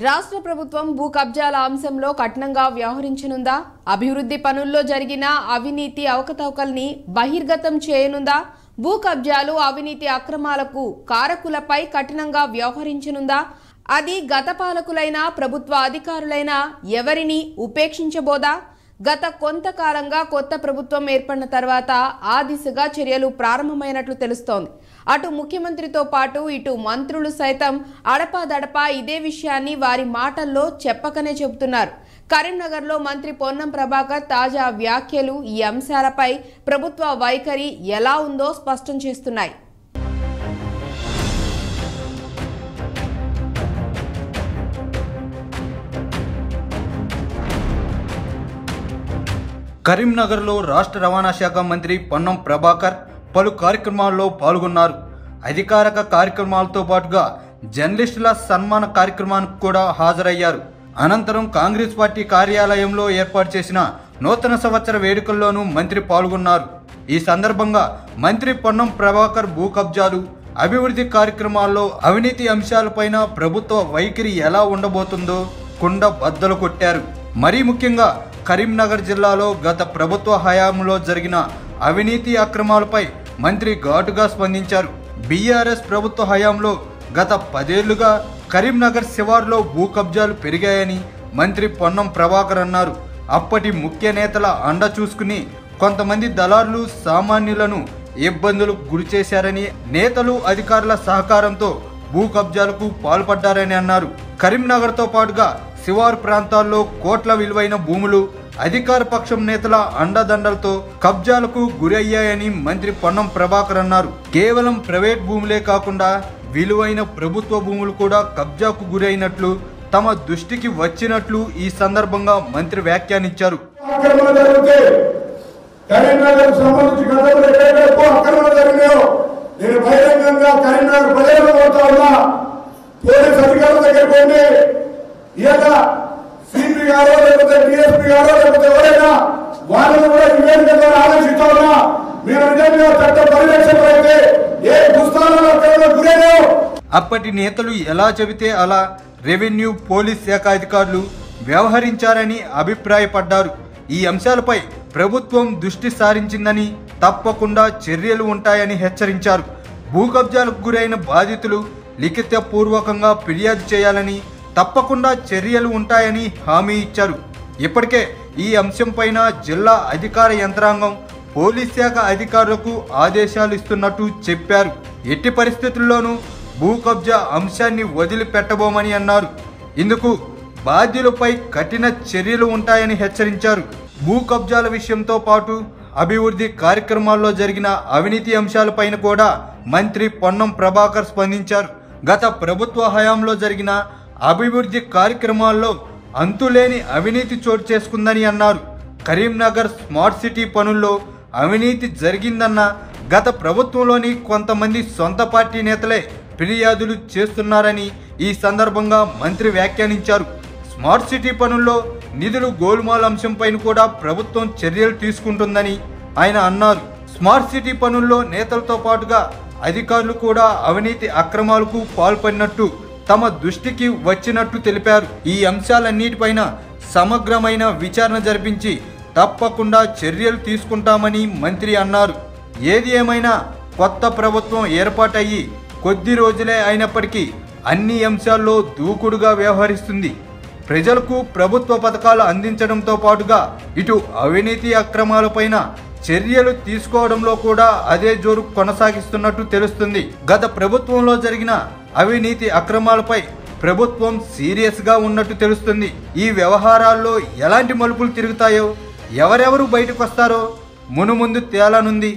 రాష్ట్ర ప్రభుత్వం భూ కబ్జాల అంశంలో కఠినంగా వ్యవహరించనుందా? అభివృద్ధి పనుల్లో జరిగిన అవినీతి అవకతవకల్ని బహిర్గతం చేయనుందా? భూ కబ్జాలు అవినీతి అక్రమాలకు కారకులపై కఠినంగా వ్యవహరించనుందా? అది గత పాలకులైనా ప్రభుత్వ అధికారులైనా ఎవరిని ఉపేక్షించబోదా? గత కొంతకాలంగా కొత్త ప్రభుత్వం ఏర్పడిన తర్వాత ఆ దిశగా చర్యలు ప్రారంభమైనట్లు తెలుస్తోంది. అటు ముఖ్యమంత్రితో పాటు ఇటు మంత్రులు సైతం అడపాదడపా ఇదే విషయాన్ని వారి మాటల్లో చెప్పకనే చెబుతున్నారు. కరీంనగర్లో మంత్రి పొన్నం ప్రభాకర్ తాజా వ్యాఖ్యలు ఈ అంశాలపై ప్రభుత్వ వైఖరి ఎలా ఉందో స్పష్టం చేస్తున్నాయి. కరీంనగర్లో రాష్ట్ర రవాణా శాఖ మంత్రి పొన్నం ప్రభాకర్ పలు కార్యక్రమాల్లో పాల్గొన్నారు. అధికారిక కార్యక్రమాలతో పాటుగా జర్నలిస్టుల సన్మాన కార్యక్రమానికి కూడా హాజరయ్యారు. అనంతరం కాంగ్రెస్ పార్టీ కార్యాలయంలో ఏర్పాటు చేసిన నూతన సంవత్సర వేడుకల్లోనూ మంత్రి పాల్గొన్నారు. ఈ సందర్భంగా మంత్రి పొన్నం ప్రభాకర్ భూ కబ్జాలు, అభివృద్ధి కార్యక్రమాల్లో అవినీతి అంశాలపైన ప్రభుత్వ వైఖరి ఎలా ఉండబోతుందో కుండ బద్దలు కొట్టారు. మరీ ముఖ్యంగా కరీంనగర్ జిల్లాలో గత ప్రభుత్వ హయాంలో జరిగిన అవినీతి అక్రమాలపై మంత్రి ఘాటుగా స్పందించారు. బీఆర్ఎస్ ప్రభుత్వ హయాంలో గత 10 ఏళ్లుగా కరీంనగర్ శివార్లో భూ కబ్జాలు పెరిగాయని మంత్రి పొన్నం ప్రభాకర్ అన్నారు. అప్పటి ముఖ్య నేతల అండ చూసుకుని కొంతమంది దళారులు సామాన్యులను ఇబ్బందులకు గురిచేశారని, నేతలు అధికారుల సహకారంతో భూ కబ్జాలకు పాల్పడ్డారని అన్నారు. కరీంనగర్తో పాటుగా శివారు ప్రాంతాల్లో కోట్ల విలువైన భూములు అధికార పక్షం నేతల అండదండలతో కబ్జాలకు గురయ్యాయని మంత్రి పొన్నం ప్రభాకర్ అన్నారు. కేవలం ప్రైవేట్ భూములే కాకుండా విలువైన ప్రభుత్వ భూములు కూడా కబ్జాకు గురైనట్లు తమ దృష్టికి వచ్చినట్లు ఈ సందర్భంగా మంత్రి వ్యాఖ్యానించారు. సిపి గారో లేకపోతే డిఎస్పీ గారో లేకపోతే ఎవరైనా వాళ్ళని కూడా నివేదిక ద్వారా ఆలోచిస్తా ఉన్నా. మీరు నిజంగా చట్ట పరిరక్షణ అయితే ఏ పుస్తకాలలో గురేనో. అప్పటి నేతలు ఎలా చెబితే అలా రెవెన్యూ, పోలీస్ శాఖ అధికారులు వ్యవహరించారని అభిప్రాయపడ్డారు. ఈ అంశాలపై ప్రభుత్వం దృష్టి సారించిందని, తప్పకుండా చర్యలు ఉంటాయని హెచ్చరించారు. భూ కబ్జాలకు గురైన బాధితులు లిఖితపూర్వకంగా ఫిర్యాదు చేయాలని, తప్పకుండా చర్యలు ఉంటాయని హామీ ఇచ్చారు. ఇప్పటికే ఈ అంశంపైన జిల్లా అధికార యంత్రాంగం, పోలీస్ శాఖ అధికారులకు ఆదేశాలు ఇస్తున్నట్టు చెప్పారు. ఎట్టి పరిస్థితుల్లోనూ భూ కబ్జా అంశాన్ని వదిలిపెట్టబోమని అన్నారు. ఇందుకు బాధ్యులపై కఠిన చర్యలు ఉంటాయని హెచ్చరించారు. భూ కబ్జాల విషయంతో పాటు అభివృద్ధి కార్యక్రమాల్లో జరిగిన అవినీతి అంశాలపైన కూడా మంత్రి పొన్నం ప్రభాకర్ స్పందించారు. గత ప్రభుత్వ హయాంలో జరిగిన అభివృద్ధి కార్యక్రమాల్లో అంతులేని అవినీతి చోటు చేసుకుందని అన్నారు. కరీంనగర్ స్మార్ట్ సిటీ పనుల్లో అవినీతి జరిగిందన్న గత ప్రభుత్వంలోని కొంతమంది సొంత పార్టీ నేతలే ఫిర్యాదులు చేస్తున్నారని ఈ సందర్భంగా మంత్రి వ్యాఖ్యానించారు. స్మార్ట్ సిటీ పనుల్లో నిధులు గోల్మాల్ అంశంపైన కూడా ప్రభుత్వం చర్యలు తీసుకుంటుందని ఆయన అన్నారు. స్మార్ట్ సిటీ పనుల్లో నేతలతో పాటుగా అధికారులు కూడా అవినీతి అక్రమాలకు పాల్పడినట్టు తమ దృష్టికి వచ్చినట్టు తెలిపారు. ఈ అంశాలన్నిటిపైన సమగ్రమైన విచారణ జరిపించి తప్పకుండా చర్యలు తీసుకుంటామని మంత్రి అన్నారు. ఏది ఏమైనా కొత్త ప్రభుత్వం ఏర్పాటయ్యి కొద్ది రోజులే అయినప్పటికీ అన్ని అంశాల్లో దూకుడుగా వ్యవహరిస్తుంది. ప్రజలకు ప్రభుత్వ పథకాలు అందించడంతో పాటుగా ఇటు అవినీతి అక్రమాలపైన చర్యలు తీసుకోవడంలో కూడా అదే జోరు కొనసాగిస్తున్నట్టు తెలుస్తుంది. గత ప్రభుత్వంలో జరిగిన అవినీతి అక్రమాలపై ప్రభుత్వం సీరియస్ గా ఉన్నట్టు తెలుస్తుంది. ఈ వ్యవహారాల్లో ఎలాంటి మలుపులు తిరుగుతాయో, ఎవరెవరు బయటకు వస్తారో మునుముందు తేలనుంది.